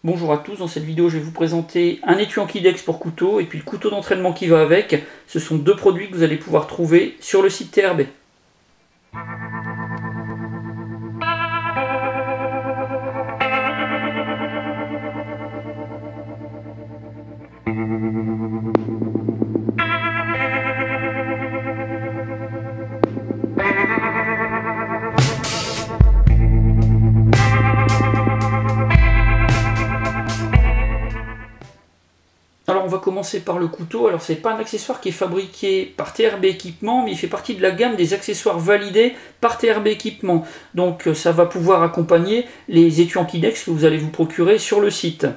Bonjour à tous, dans cette vidéo je vais vous présenter un étui en Kidex pour couteau et puis le couteau d'entraînement qui va avec. Ce sont deux produits que vous allez pouvoir trouver sur le site TRB. Alors on va commencer par le couteau. Alors c'est pas un accessoire qui est fabriqué par TRB Équipement, mais il fait partie de la gamme des accessoires validés par TRB Équipement. Donc ça va pouvoir accompagner les étuis en Kidex que vous allez vous procurer sur le site.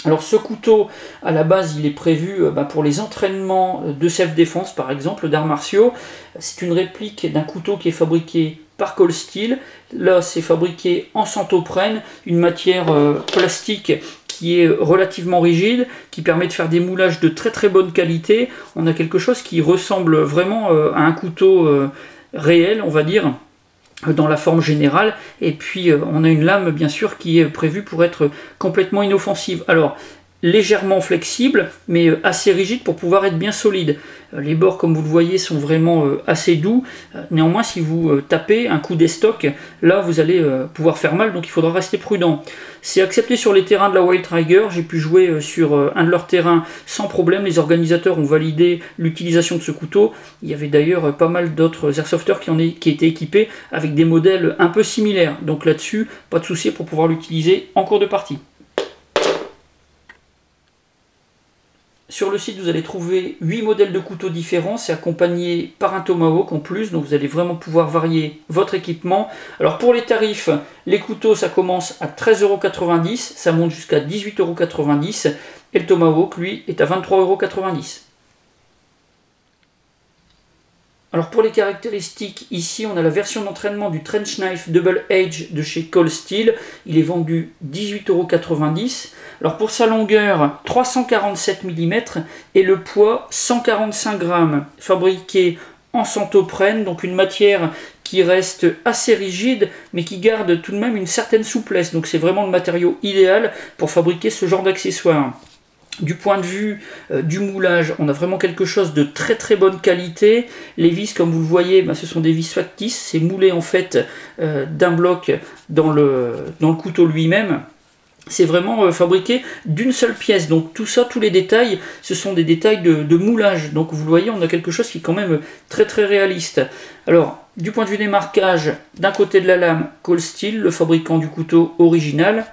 Alors ce couteau, à la base, il est prévu pour les entraînements de self-défense, par exemple, d'arts martiaux. C'est une réplique d'un couteau qui est fabriqué par Cold Steel. Là, c'est fabriqué en centoprène, une matière plastique qui est relativement rigide, qui permet de faire des moulages de très très bonne qualité. On a quelque chose qui ressemble vraiment à un couteau réel, on va dire, dans la forme générale, et puis on a une lame bien sûr qui est prévue pour être complètement inoffensive. Alors légèrement flexible mais assez rigide pour pouvoir être bien solide. Les bords, comme vous le voyez, sont vraiment assez doux. Néanmoins, si vous tapez un coup d'estoc, là vous allez pouvoir faire mal, donc il faudra rester prudent. C'est accepté sur les terrains de la Wild Tiger. J'ai pu jouer sur un de leurs terrains sans problème. Les organisateurs ont validé l'utilisation de ce couteau. Il y avait d'ailleurs pas mal d'autres airsofters qui étaient équipés avec des modèles un peu similaires. Donc là-dessus, pas de souci pour pouvoir l'utiliser en cours de partie. Sur le site, vous allez trouver 8 modèles de couteaux différents, c'est accompagné par un tomahawk en plus, donc vous allez vraiment pouvoir varier votre équipement. Alors pour les tarifs, les couteaux ça commence à 13,90 €, ça monte jusqu'à 18,90 € et le tomahawk lui est à 23,90 €. Alors pour les caractéristiques, ici on a la version d'entraînement du Trench Knife Double Edge de chez Cold Steel. Il est vendu 18,90 €. Alors pour sa longueur, 347 mm et le poids, 145 grammes. Fabriqué en centoprène, donc une matière qui reste assez rigide mais qui garde tout de même une certaine souplesse. Donc c'est vraiment le matériau idéal pour fabriquer ce genre d'accessoires. Du point de vue du moulage, on a vraiment quelque chose de très très bonne qualité. Les vis, comme vous le voyez, ce sont des vis factices. C'est moulé en fait d'un bloc dans le couteau lui-même. C'est vraiment fabriqué d'une seule pièce. Donc tout ça, tous les détails, ce sont des détails de moulage. Donc vous le voyez, on a quelque chose qui est quand même très très réaliste. Alors, du point de vue des marquages, d'un côté de la lame, Cold Steel, le fabricant du couteau original.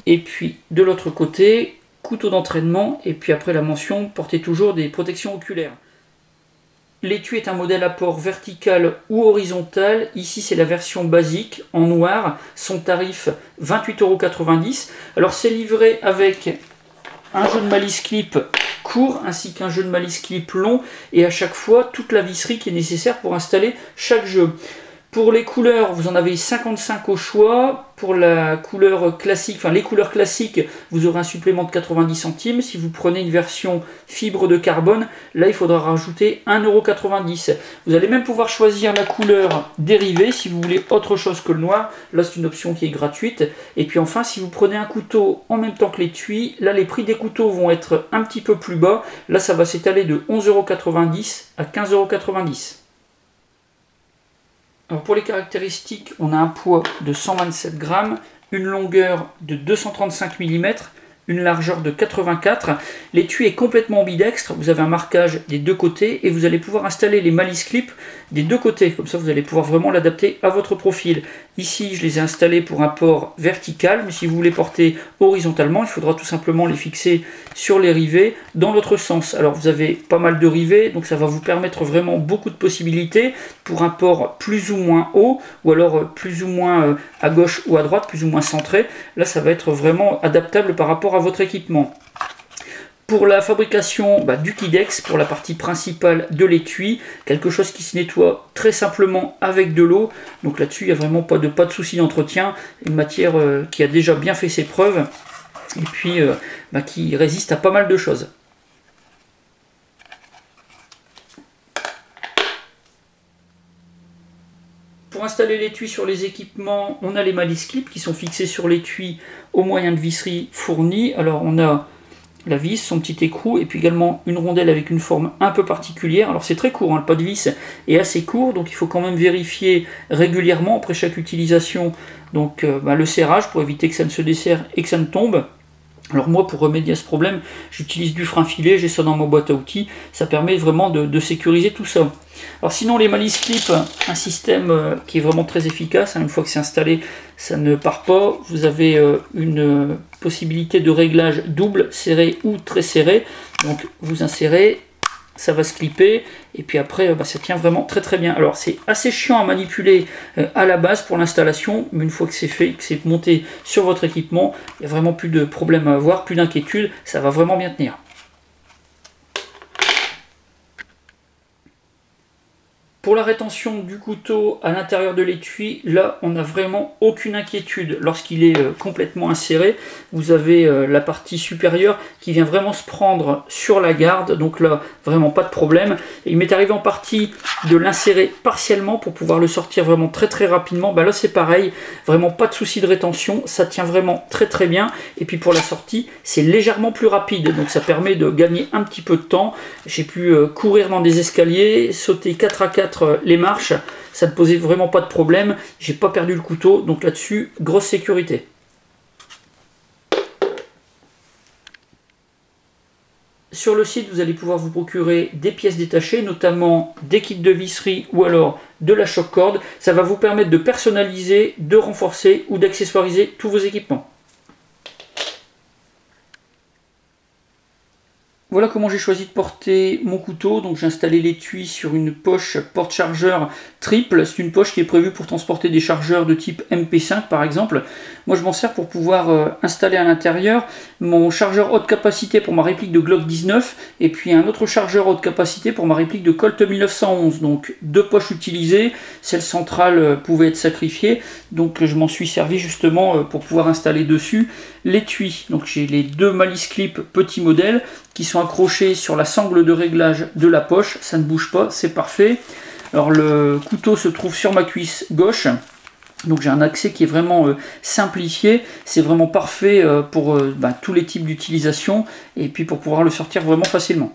Et puis de l'autre côté, couteau d'entraînement, et puis après la mention, portez toujours des protections oculaires. L'étui est un modèle à port vertical ou horizontal. Ici c'est la version basique en noir, son tarif 28,90 €. Alors c'est livré avec un jeu de malice clip court ainsi qu'un jeu de malice clip long, et à chaque fois toute la visserie qui est nécessaire pour installer chaque jeu. Pour les couleurs, vous en avez 55 au choix. Pour la couleur classique, les couleurs classiques, vous aurez un supplément de 90 centimes. Si vous prenez une version fibre de carbone, là il faudra rajouter 1,90 €. Vous allez même pouvoir choisir la couleur dérivée si vous voulez autre chose que le noir. Là c'est une option qui est gratuite. Et puis enfin, si vous prenez un couteau en même temps que l'étui, là les prix des couteaux vont être un petit peu plus bas. Là ça va s'étaler de 11,90 € à 15,90 €. Alors pour les caractéristiques, on a un poids de 127 grammes, une longueur de 235 mm, une largeur de 84. L'étui est complètement ambidextre, vous avez un marquage des deux côtés et vous allez pouvoir installer les malice clips des deux côtés. Comme ça vous allez pouvoir vraiment l'adapter à votre profil. Ici je les ai installés pour un port vertical, mais si vous voulez porter horizontalement, il faudra tout simplement les fixer sur les rivets dans l'autre sens. Alors vous avez pas mal de rivets, donc ça va vous permettre vraiment beaucoup de possibilités pour un port plus ou moins haut, ou alors plus ou moins à gauche ou à droite, plus ou moins centré. Là ça va être vraiment adaptable par rapport à votre équipement. Pour la fabrication du Kidex, pour la partie principale de l'étui, quelque chose qui se nettoie très simplement avec de l'eau. Donc là-dessus, il n'y a vraiment pas de souci d'entretien. Une matière qui a déjà bien fait ses preuves et puis qui résiste à pas mal de choses. Pour installer l'étui sur les équipements, on a les malice clips qui sont fixés sur l'étui au moyen de visseries fournies. Alors on a la vis, son petit écrou, et puis également une rondelle avec une forme un peu particulière. Alors c'est très court, hein, le pas de vis est assez court, donc il faut quand même vérifier régulièrement après chaque utilisation donc, le serrage pour éviter que ça ne se desserre et que ça ne tombe. Alors moi, pour remédier à ce problème, j'utilise du frein filet, j'ai ça dans ma boîte à outils, ça permet vraiment de sécuriser tout ça. Alors sinon, les malice clips, un système qui est vraiment très efficace, hein, une fois que c'est installé, ça ne part pas. Vous avez une possibilité de réglage double, serré ou très serré, donc vous insérez, ça va se clipper, et puis après ça tient vraiment très très bien. Alors c'est assez chiant à manipuler à la base pour l'installation, mais une fois que c'est fait, que c'est monté sur votre équipement, il n'y a vraiment plus de problème à avoir, plus d'inquiétude, ça va vraiment bien tenir. Pour la rétention du couteau à l'intérieur de l'étui, là on n'a vraiment aucune inquiétude. Lorsqu'il est complètement inséré, vous avez la partie supérieure qui vient vraiment se prendre sur la garde, donc là vraiment pas de problème. Et il m'est arrivé en partie de l'insérer partiellement pour pouvoir le sortir vraiment très très rapidement. Là c'est pareil, vraiment pas de souci de rétention, ça tient vraiment très très bien. Et puis pour la sortie, c'est légèrement plus rapide, donc ça permet de gagner un petit peu de temps. J'ai pu courir dans des escaliers, sauter 4 à 4 les marches, ça ne posait vraiment pas de problème, j'ai pas perdu le couteau, donc là-dessus, grosse sécurité. Sur le site, vous allez pouvoir vous procurer des pièces détachées, notamment des kits de visserie ou alors de la choc corde. Ça va vous permettre de personnaliser, de renforcer ou d'accessoiriser tous vos équipements. Voilà comment j'ai choisi de porter mon couteau. Donc j'ai installé l'étui sur une poche porte-chargeur triple. C'est une poche qui est prévue pour transporter des chargeurs de type MP5 par exemple. Moi je m'en sers pour pouvoir installer à l'intérieur mon chargeur haute capacité pour ma réplique de Glock 19 et puis un autre chargeur haute capacité pour ma réplique de Colt 1911. Donc deux poches utilisées, celle centrale pouvait être sacrifiée. Donc je m'en suis servi justement pour pouvoir installer dessus l'étui. Donc j'ai les deux malice clips petit modèle qui sont accrochés sur la sangle de réglage de la poche, ça ne bouge pas, c'est parfait. Alors le couteau se trouve sur ma cuisse gauche, donc j'ai un accès qui est vraiment simplifié, c'est vraiment parfait pour tous les types d'utilisation et puis pour pouvoir le sortir vraiment facilement.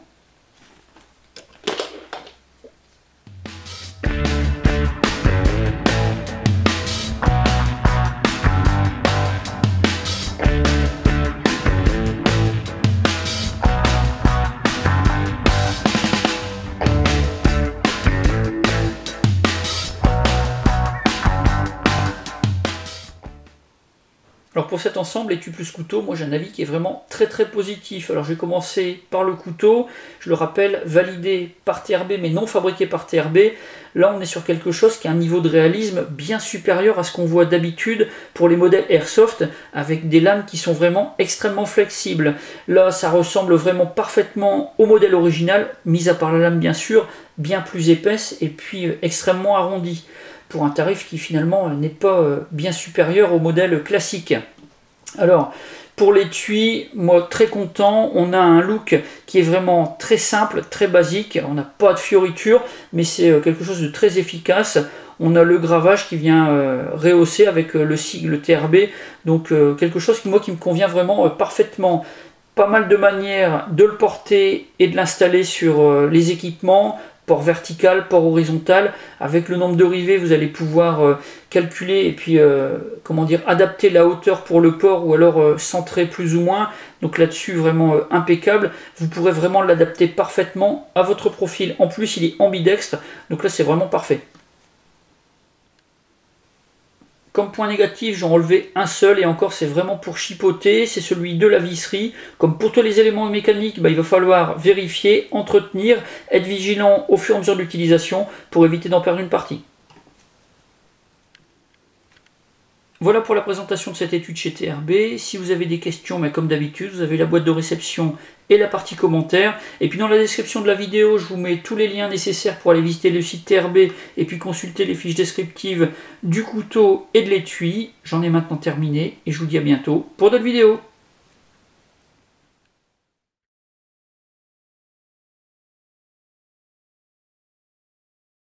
Alors pour cet ensemble, étui plus couteau, moi j'ai un avis qui est vraiment très très positif. Alors je vais commencer par le couteau, je le rappelle, validé par TRB mais non fabriqué par TRB. Là on est sur quelque chose qui a un niveau de réalisme bien supérieur à ce qu'on voit d'habitude pour les modèles Airsoft, avec des lames qui sont vraiment extrêmement flexibles. Là ça ressemble vraiment parfaitement au modèle original, mis à part la lame bien sûr, bien plus épaisse et puis extrêmement arrondie, pour un tarif qui finalement n'est pas bien supérieur au modèle classique. Alors pour l'étui, moi très content, on a un look qui est vraiment très simple, très basique, on n'a pas de fioritures, mais c'est quelque chose de très efficace. On a le gravage qui vient rehausser avec le sigle TRB, donc quelque chose qui me convient vraiment parfaitement. Pas mal de manières de le porter et de l'installer sur les équipements, port vertical, port horizontal. Avec le nombre de rivets, vous allez pouvoir calculer et puis adapter la hauteur pour le port ou alors centrer plus ou moins. Donc là-dessus, vraiment impeccable. Vous pourrez vraiment l'adapter parfaitement à votre profil. En plus, il est ambidextre, donc là, c'est vraiment parfait. Comme point négatif, j'en relevais un seul, et encore c'est vraiment pour chipoter, c'est celui de la visserie. Comme pour tous les éléments mécaniques, il va falloir vérifier, entretenir, être vigilant au fur et à mesure de l'utilisation pour éviter d'en perdre une partie. Voilà pour la présentation de cette étude chez TRB. Si vous avez des questions, comme d'habitude, vous avez la boîte de réception et la partie commentaires. Et puis dans la description de la vidéo, je vous mets tous les liens nécessaires pour aller visiter le site TRB et puis consulter les fiches descriptives du couteau et de l'étui. J'en ai maintenant terminé et je vous dis à bientôt pour d'autres vidéos.